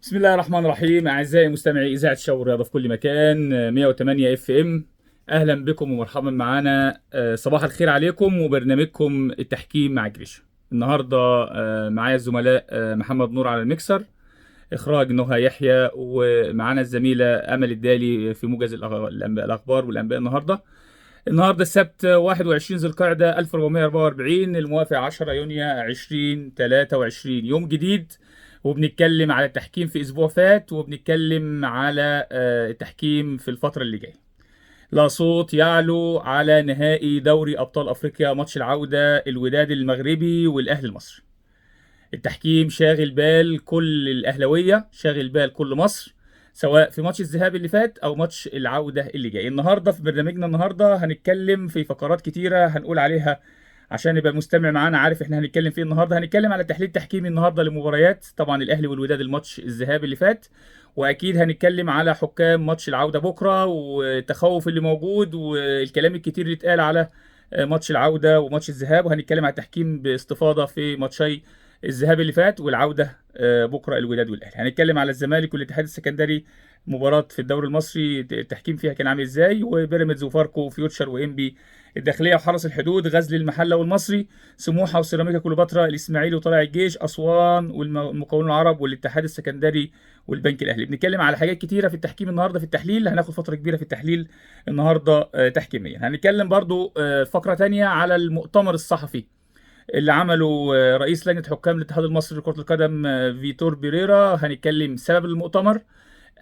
بسم الله الرحمن الرحيم. أعزائي مستمعي إذاعة شو الرياضة في كل مكان، 108 اف ام. أهلا بكم ومرحبا معانا. صباح الخير عليكم وبرنامجكم التحكيم مع جريشة. النهاردة معايا الزملاء محمد نور على المكسر، إخراج نهى يحيى، ومعانا الزميلة أمل الدالي في موجز الأخبار والأنباء. النهارده السبت 21 ذي القعدة 1444، الموافق 10 يونيو 2023، يوم جديد. وبنتكلم على التحكيم في اسبوع فات، وبنتكلم على التحكيم في الفترة اللي جاية. لا صوت يعلو على نهائي دوري ابطال افريقيا، ماتش العودة الوداد المغربي والاهلي المصري. التحكيم شاغل بال كل الاهلاوية، شاغل بال كل مصر، سواء في ماتش الذهاب اللي فات او ماتش العودة اللي جاي. النهارده في برنامجنا هنتكلم في فقرات كتيرة هنقول عليها عشان يبقى المستمع معانا عارف احنا هنتكلم فيه. النهارده هنتكلم على تحليل تحكيمي النهارده لمباريات طبعا الاهلي والوداد، الماتش الذهاب اللي فات، واكيد هنتكلم على حكام ماتش العوده بكره والتخوف اللي موجود والكلام الكتير اللي اتقال على ماتش العوده وماتش الذهاب. وهنتكلم على التحكيم باستفاضه في ماتشي الذهاب اللي فات والعوده بكره الوداد والاهلي. هنتكلم على الزمالك والاتحاد السكندري، مباراه في الدوري المصري التحكيم فيها كان عامل ازاي، وبيراميدز وفاركو وفيوتشر وانبي، الداخليه وحرس الحدود، غزل المحله والمصري، سموحه وسيراميكا كليوباترا، الاسماعيلي وطلائع الجيش، اسوان والمقاولون العرب والاتحاد السكندري والبنك الاهلي. بنتكلم على حاجات كتيره في التحكيم النهارده. في التحليل هناخد فتره كبيره في التحليل النهارده تحكيميا. هنتكلم برضو فقره تانية على المؤتمر الصحفي اللي عمله رئيس لجنه حكام الاتحاد المصري لكره القدم فيتور بيريرا. هنتكلم سبب المؤتمر،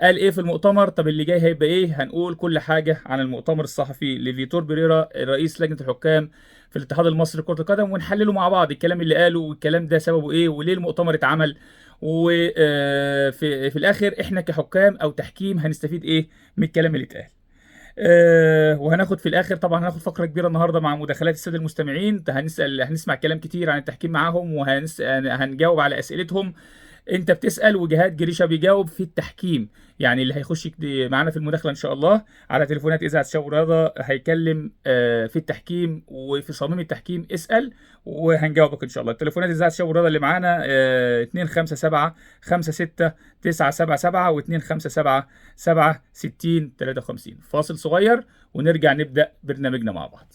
قال ايه في المؤتمر، طب اللي جاي هيبقى ايه. هنقول كل حاجه عن المؤتمر الصحفي لفيتور بيريرا رئيس لجنه الحكام في الاتحاد المصري لكره القدم، ونحلله مع بعض الكلام اللي قاله والكلام ده سببه ايه وليه المؤتمر اتعمل. وفي الاخر احنا كحكام او تحكيم هنستفيد ايه من الكلام اللي اتقال. وهناخد في الاخر طبعا هناخد فقره كبيره النهارده مع مداخلات الساده المستمعين. هنسمع كلام كتير عن التحكيم معاهم، وهنجاوب على اسئلتهم. انت بتسال وجهاد جريشه بيجاوب في التحكيم. يعني اللي هيخش معانا في المداخله ان شاء الله على تليفونات اذاعه شو الرياضه هيكلم في التحكيم وفي صميم التحكيم، اسال وهنجاوبك ان شاء الله. تليفونات اذاعه شو الرياضه اللي معانا 257 56 977 و257 7 60 53. فاصل صغير ونرجع نبدا برنامجنا مع بعض.